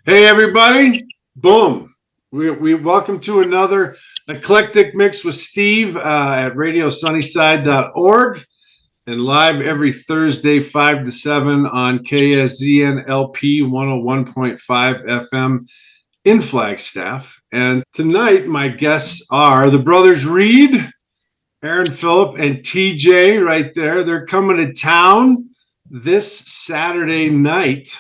Hey, everybody. Boom. We welcome to another Eclectic Mix with Steve at radiosunnyside.org and live every Thursday, 5 to 7 on KSZN LP 101.5 FM in Flagstaff. And tonight, my guests are the brothers Reed, Aaron Phillip, and TJ right there. They're coming to town this Saturday night.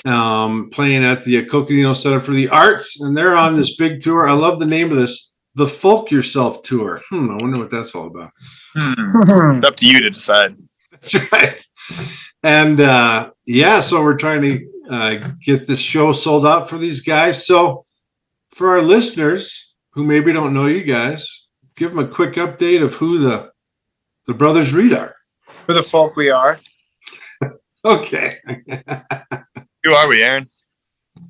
Playing at the Coconino Center for the Arts, and they're on this big tour. I love the name of this, the Folk Yourself Tour. I wonder what that's all about. It's up to you to decide. That's right. And so we're trying to get this show sold out for these guys. So for our listeners who maybe don't know you guys, give them a quick update of who the brothers Reed are. For the folk we are. Okay. Who are we, Aaron?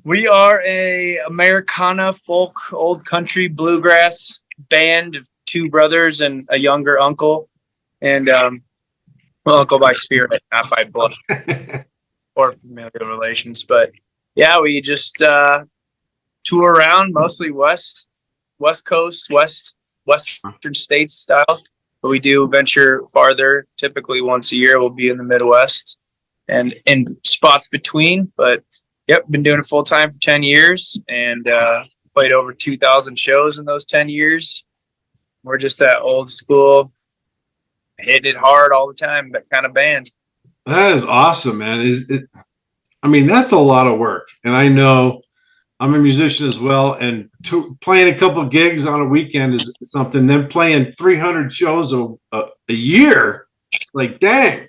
We are a Americana folk, old country, bluegrass band of two brothers and a younger uncle. And, uncle by spirit, not by blood or familial relations. But, yeah, we just tour around, mostly West Coast, Western states style. But we do venture farther. Typically once a year we'll be in the Midwest and in spots between, but been doing it full time for 10 years and played over 2,000 shows in those 10 years. We're just that old school, hitting it hard all the time, that kind of band. That is awesome, man. That's a lot of work. And I know I'm a musician as well, and playing a couple of gigs on a weekend is something. Then playing 300 shows a year, it's like, dang.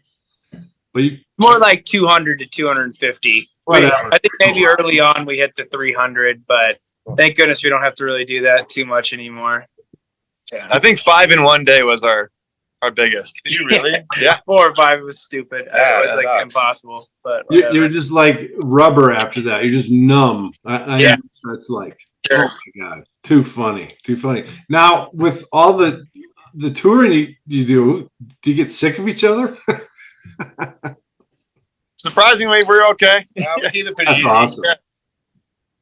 But more like 200 to 250. I think maybe early on we hit the 300, but thank goodness we don't have to really do that too much anymore. Yeah, I think 5 in one day was our biggest. Did you really? Yeah. 4 or 5 was stupid. Yeah, it was like impossible. But you're just like rubber after that. You're just numb. Yeah. That's like, oh my God, too funny. Now, with all the touring you do you get sick of each other? Surprisingly, we're okay. Yeah, we keep it pretty easy. Awesome.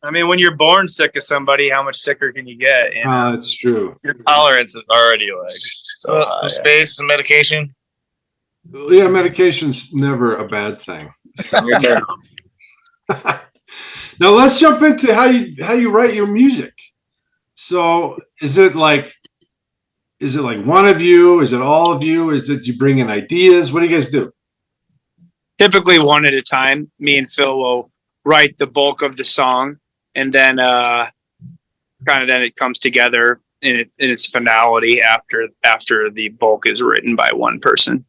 I mean, when you're born sick of somebody, how much sicker can you get? You know? That's true. Your tolerance is already like some space, some medication. Yeah, medication's never a bad thing. Now let's jump into how you write your music. So is it like one of you? Is it all of you? Is it you bring in ideas? What do you guys do? Typically one at a time. Me and Phil will write the bulk of the song, and then then it comes together in its finality after the bulk is written by one person.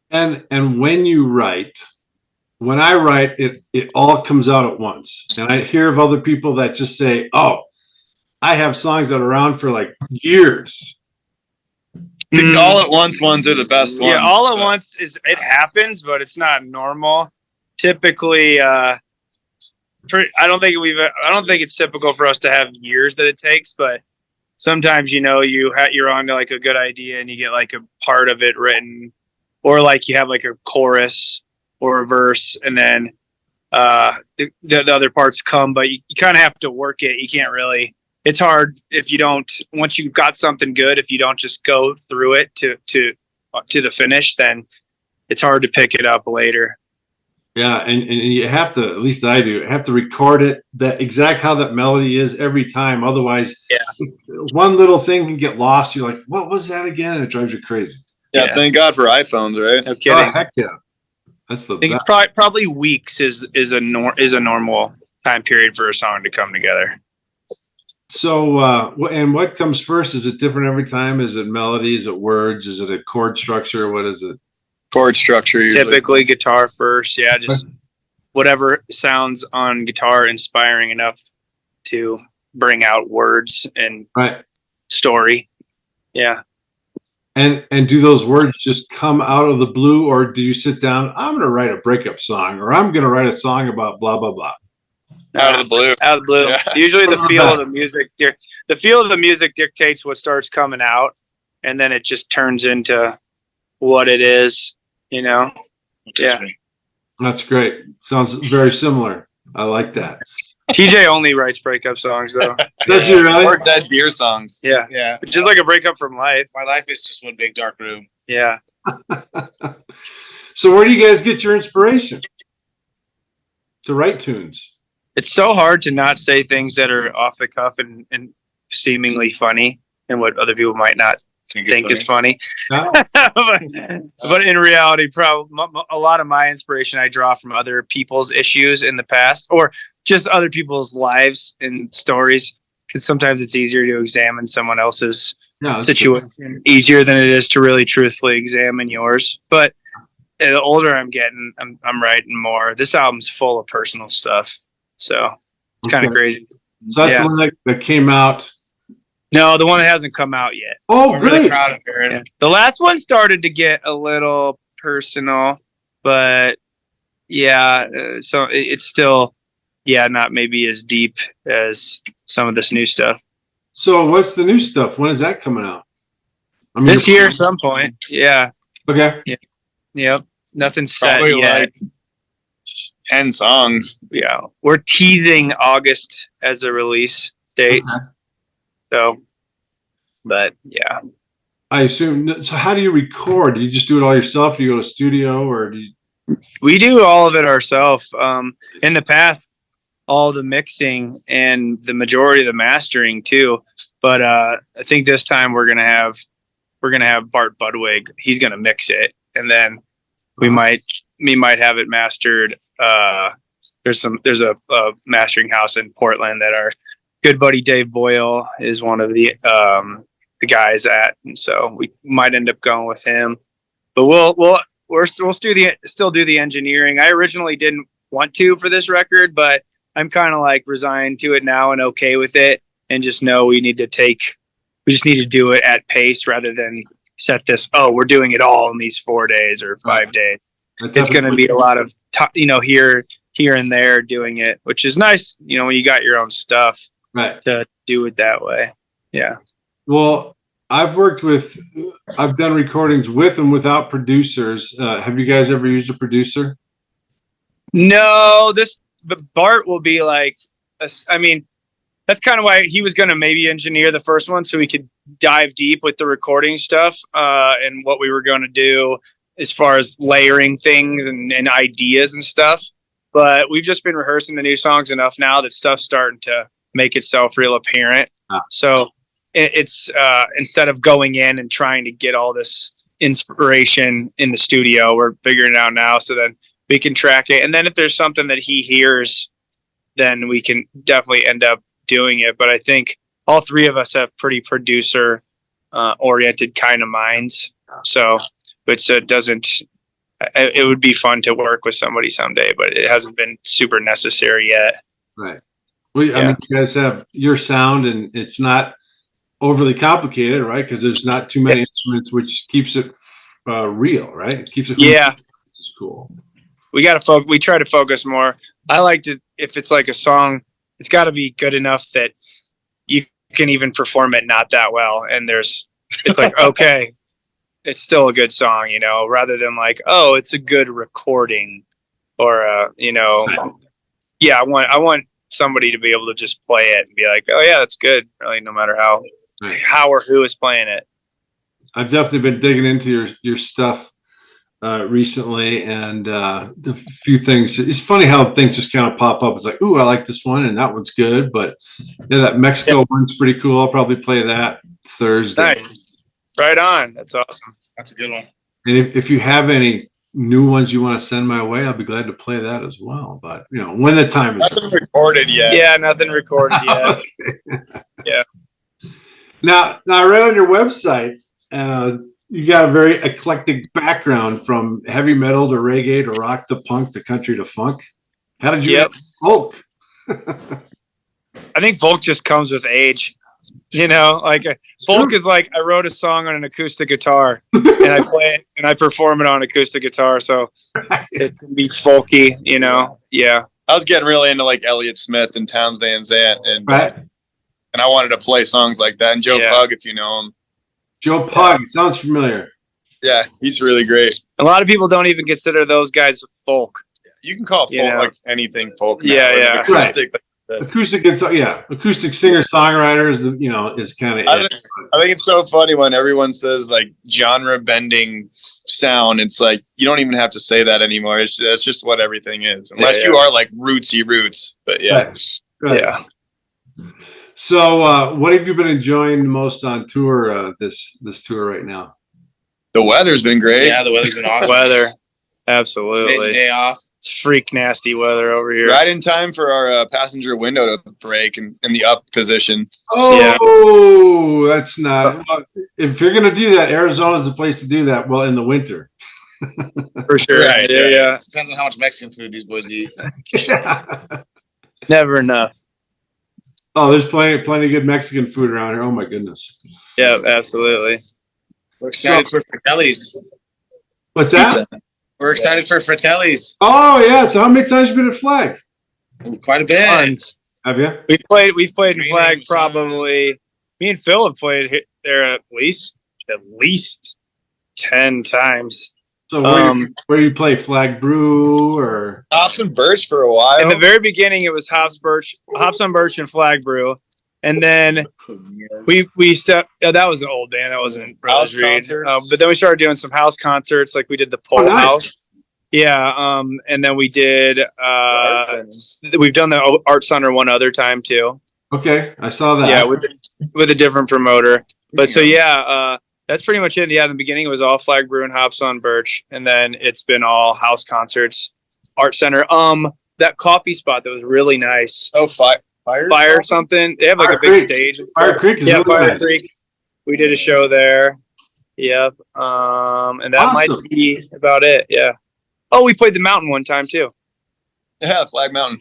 And when I write, it all comes out at once. And I hear of other people that just say, "Oh, I have songs that are around for like years." The all at once ones are the best ones. Yeah, all at once it happens, but it's not normal. Typically, I don't think it's typical for us to have years that it takes, but sometimes you're on to like a good idea and you get like a part of it written, or like you have like a chorus or a verse, and then the other parts come, but you kind of have to work it. You can't really. It's hard if you don't. Once you've got something good, if you don't just go through it to the finish, then it's hard to pick it up later. Yeah, and you have to, at least I do, have to record it that exact how that melody is every time. Otherwise, one little thing can get lost. You're like, what was that again? And it drives you crazy. Yeah, thank God for iPhones, right? No kidding. Oh, heck yeah. That's the best. Probably weeks is a normal time period for a song to come together. So, and what comes first? Is it different every time? Is it melody? Is it words? Is it a chord structure? What is it? Chord structure usually. Typically guitar first. Yeah, just whatever sounds on guitar inspiring enough to bring out words and story. Yeah. And do those words just come out of the blue, or do you sit down, I'm going to write a breakup song, or I'm going to write a song about blah, blah, blah? Out of the blue. Out of the blue. Yeah. Usually the feel of the music dictates what starts coming out, and then it just turns into what it is, you know? Yeah. That's great. Sounds very similar. I like that. TJ only writes breakup songs though. Does he really? Or Dead Beer songs. Yeah. Yeah. Just like a breakup from life. My life is just one big dark room. Yeah. So where do you guys get your inspiration to write tunes? It's so hard to not say things that are off the cuff and seemingly funny and what other people might not think is funny. No? but in reality, probably a lot of my inspiration I draw from other people's issues in the past or just other people's lives and stories. Because sometimes it's easier to examine someone else's situation easier than it is to really truthfully examine yours. But the older I'm getting, I'm writing more. This album's full of personal stuff. So it's kind of crazy. So that's the one that came out. No, the one that hasn't come out yet. Oh, I'm great. really proud of her. Yeah. The last one started to get a little personal, but so it's still, not maybe as deep as some of this new stuff. So what's the new stuff? When is that coming out? I mean, This year at some point. Yeah. Okay. Yep. Nothing's set Probably yet. like 10 songs. Yeah. We're teasing August as a release date. Okay. So, but yeah. I assume. So how do you record? Do you just do it all yourself? Do you go to studio or do you? We do all of it ourselves. In the past, all the mixing and the majority of the mastering too. But I think this time we're gonna have Bart Budwig. He's gonna mix it, and then we might have it mastered. There's a mastering house in Portland that our good buddy Dave Boyle is one of the guys at, and so we might end up going with him. But we'll still do the engineering. I originally didn't want to for this record, but I'm kind of like resigned to it now and okay with it, and just know we just need to do it at pace rather than set this. Oh, we're doing it all in these 4 days or 5 days. It's going to be a lot of here and there doing it, which is nice. When you got your own stuff, Right. to do it that way. Yeah. Well, I've done recordings with and without producers. Have you guys ever used a producer? No, but Bart will be like, that's kind of why he was going to maybe engineer the first one so we could dive deep with the recording stuff and what we were going to do as far as layering things and ideas and stuff. But we've just been rehearsing the new songs enough now that stuff's starting to make itself real apparent. So it's instead of going in and trying to get all this inspiration in the studio, we're figuring it out now so then we can track it. And then if there's something that he hears, then we can definitely end up doing it. But I think all three of us have pretty producer oriented kind of minds. So it would be fun to work with somebody someday, but it hasn't been super necessary yet. Right. Well, I mean, you guys have your sound and it's not overly complicated, right? Because there's not too many instruments, which keeps it real, right? It keeps it. Yeah. Which is cool. We try to focus more. I like to, if it's like a song, it's got to be good enough that you can even perform it not that well. And it's like, okay, it's still a good song, rather than like, oh, it's a good recording or, I want somebody to be able to just play it and be like, oh yeah, that's good. Really, no matter how or who is playing it. I've definitely been digging into your stuff recently, and a few things. It's funny how things just kind of pop up. It's like, ooh, I like this one, and that one's good. But that Mexico one's pretty cool. I'll probably play that Thursday. Nice. Right on. That's awesome. That's a good one. And if you have any new ones you want to send my way, I'll be glad to play that as well. But when the time is nothing recorded yet. Yeah, nothing recorded yet. Okay. Yeah. Now I read on your website, you got a very eclectic background from heavy metal to reggae to rock to punk to country to funk. How did you get folk? I think folk just comes with age. Folk is like, I wrote a song on an acoustic guitar and I play it and I perform it on acoustic guitar. So it can be folky, Yeah. I was getting really into like Elliott Smith and Townes Van Zandt and I wanted to play songs like that. And Joe Pug, if you know him. Joe Pug, sounds familiar. Yeah, he's really great. A lot of people don't even consider those guys folk. You can call folk like anything folk. Yeah, now. yeah. Acoustic. Acoustic guitar, acoustic singer songwriter is kind of. I think it's so funny when everyone says like genre bending sound. It's like you don't even have to say that anymore. That's just what everything is, unless you are like rootsy roots. But yeah, right. Yeah. So, what have you been enjoying the most on tour? This tour right now. The weather's been great. Yeah, the weather's been awesome. Weather, absolutely. Today's the day off. It's freak nasty weather over here. Right in time for our passenger window to break in the up position. Oh, that's not. If you're gonna do that, Arizona's the place to do that. Well, in the winter, For sure. Right, Yeah. Depends on how much Mexican food these boys eat. Never enough. Oh, there's plenty of good Mexican food around here. Oh my goodness. Yeah, absolutely. We're excited for Fratelli's. What's that? We're excited for Fratelli's. Oh yeah. So how many times have you been at Flag? Quite a bit. Tons. Have you? We've played in Green Flag Eggs, probably. Me and Phil have played there at least 10 times. So where do you play? Flag Brew or Hops and Birch for a while. In the very beginning, it was Hops on Birch, and Flag Brew, and then we set. That was an old band. That wasn't House Brothers Reed. concerts. But then we started doing some house concerts, like we did the Pole nice. House. Yeah, and then we did. We've done the Art Center one other time too. okay? I saw that. Yeah, with a different promoter. But so yeah, that's pretty much it. Yeah, in the beginning it was all Flag Brew and Hops on Birch, and then it's been all house concerts, Art Center. That coffee spot that was really nice. Oh, Fire Something. They have like Fire a big Creek. stage. Fire Creek is Yeah, really Fire nice. Creek. We did a show there. Yep. And that might Awesome. be about it. Yeah. Oh, we played the Mountain one time too. Yeah, Flag Mountain.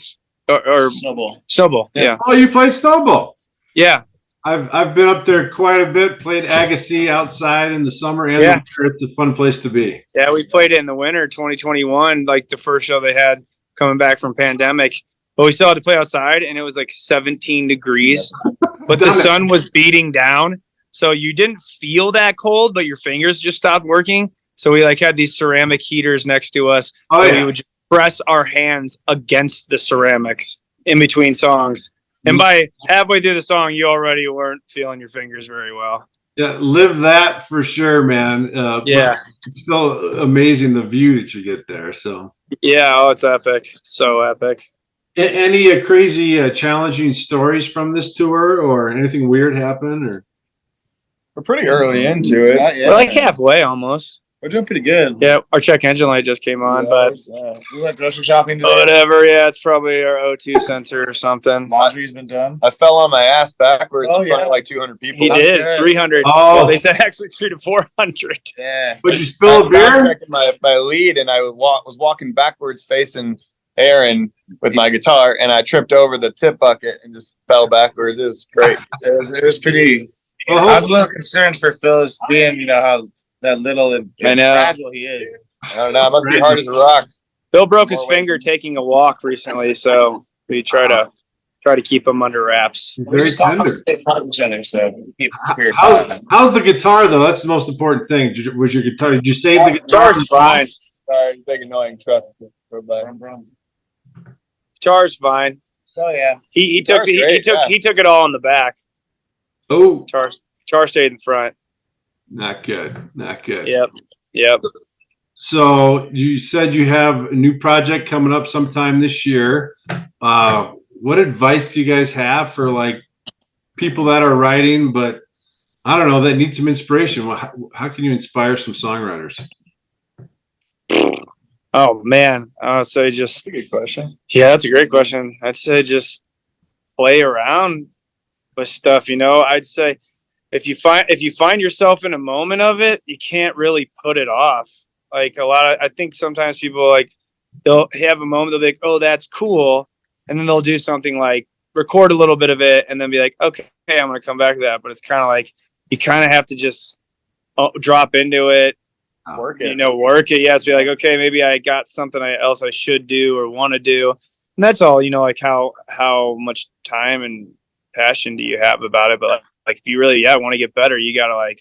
Or Snowball. Snowball. Yeah. Oh, you played Snowball. Yeah. I've been up there quite a bit. Played Agassiz outside in the summer and Yeah. the winter. It's a fun place to be. Yeah, we played it in the winter 2021, like the first show they had coming back from pandemic. But we still had to play outside, and it was like 17 degrees. But the sun was beating down, so you didn't feel that cold, but your fingers just stopped working. So we like had these ceramic heaters next to us. Oh and yeah. we would just press our hands against the ceramics in between songs. And by halfway through the song, you already weren't feeling your fingers very well. Yeah, live that for sure, man. Yeah. but it's still amazing the view that you get there. So, Yeah, oh, it's epic. So epic. any crazy, challenging stories from this tour, or anything weird happen, or? We're pretty early into it. We're like halfway almost. We're doing pretty good. Yeah, our check engine light just came on, but We went grocery shopping today. whatever. Yeah, it's probably our O2 sensor or something. Laundry's been done. I fell on my ass backwards Oh, in front yeah. of like 200 people. He did good. 300. Oh. Well, they said actually 300 to 400. Yeah. Would you spill a beer? Checking my lead, and I was walking backwards facing Aaron with my guitar, and I tripped over the tip bucket and just fell backwards. It was great. It was pretty. Well, I was a little concerned for Phyllis being, how that little and I know. fragile he is. I don't know. It must be hard as a rock. Bill broke his More ways finger than- taking a walk recently, so we try to keep him under wraps. Very tender. Stay proud of each other, so keep spirits high. How's the guitar though? That's the most important thing. Was your guitar? Did you save the guitar? Guitar's fine. Sorry, big annoying truck. Guitar's fine. Oh yeah. He took Guitar's great, he took it all in the back. Oh, Guitar stayed in front. not good. Not good. Yep. So you said you have a new project coming up sometime this year. What advice do you guys have for like people that are writing, but I don't know, that need some inspiration? How can you inspire some songwriters? Oh man, I would say just That's a good question. yeah, that's a great question. I'd say just play around with stuff. I'd say if you find yourself in a moment of it, you can't really put it off. Like I think sometimes people like they'll have a moment, they'll be like, oh, that's cool, and then they'll do something like record a little bit of it, and then be like, okay, I'm gonna come back to that. But it's kind of like you kind of have to just drop into it. Work it. Work it. Yeah, to be like, okay, maybe I got something else I should do or want to do, and that's all. Like how much time and passion do you have about it? But like if you really want to get better, you gotta like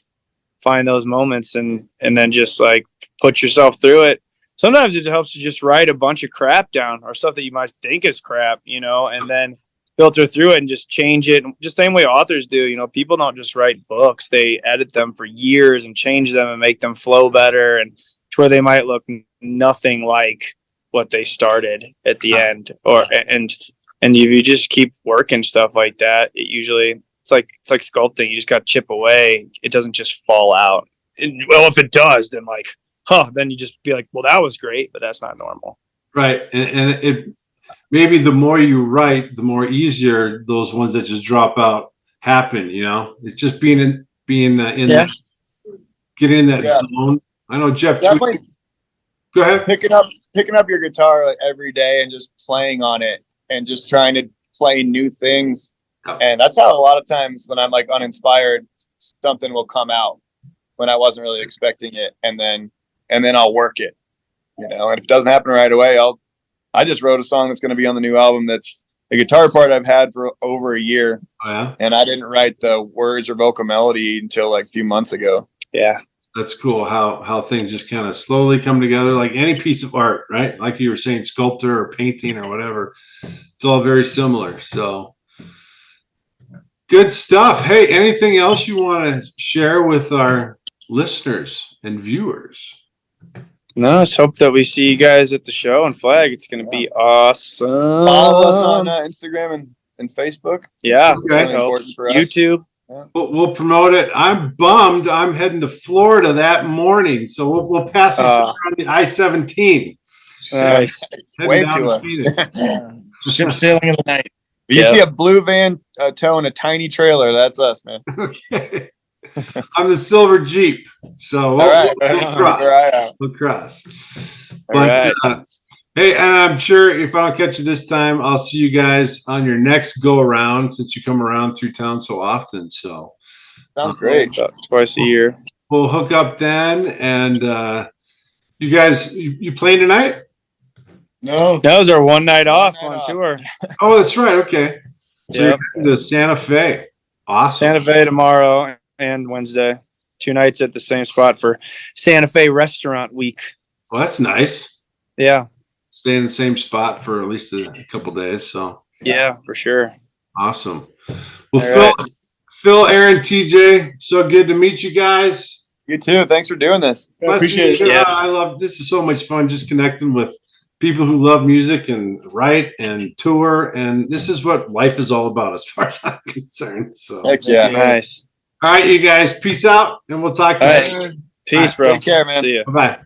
find those moments and then just like put yourself through it. sometimes it helps to just write a bunch of crap down or stuff that you might think is crap, you know, and then filter through it and just change it. Just same way authors do, you know, people don't just write books. They edit them for years and change them and make them flow better, and to where they might look nothing like what they started at the end. And if you just keep working stuff like that, it usually, it's like sculpting. You just got to chip away. It doesn't just fall out. Well, if it does, then then you just be like, well, that was great, but that's not normal. Right. And it maybe the more you write, the more easier those ones that just drop out happen. You know, it's just getting in that zone. I know Jeff. Definitely. Go ahead. Picking up your guitar like every day and just playing on it and just trying to play new things. And that's how a lot of times when I'm like uninspired, something will come out when I wasn't really expecting it, and then I'll work it, you know. And if it doesn't happen right away, I just wrote a song that's going to be on the new album. That's a guitar part I've had for over a year. Oh, yeah? And I didn't write the words or vocal melody until like a few months ago. Yeah. That's cool how things just kind of slowly come together, like any piece of art, right? Like you were saying, sculptor or painting or whatever. It's all very similar. So good stuff. Hey, anything else you want to share with our listeners and viewers? No, let's hope that we see you guys at the show and Flag. It's going to be awesome. Follow us on Instagram and Facebook. Yeah. Okay. Helps. YouTube. We'll promote it. I'm bummed. I'm heading to Florida that morning, so we'll pass it on the I-17. Nice. Wave to us. Ship sailing in the night. You see a blue van towing a tiny trailer. That's us, man. Okay. I'm the silver Jeep, so we'll cross. But hey, and I'm sure if I don't catch you this time, I'll see you guys on your next go around, since you come around through town so often. So sounds great. Twice a year. We'll hook up then. And you guys, you playing tonight? No, that was our one night off on tour. Oh, that's right. Okay. So you're heading to Santa Fe. Awesome. Santa Fe tomorrow and Wednesday. 2 nights at the same spot for Santa Fe Restaurant Week. Well, that's nice. Yeah. Stay in the same spot for at least a couple days. So yeah, for sure. Awesome. Well, Phil, Aaron, TJ, so good to meet you guys. You too. Thanks for doing this. I appreciate it. Yeah. I love this. Is so much fun just connecting with people who love music and write and tour, and this is what life is all about as far as I'm concerned. So heck yeah. Nice. All right, you guys, peace out, and we'll talk to you. Peace, bro. Take care, man. See ya. Bye-bye.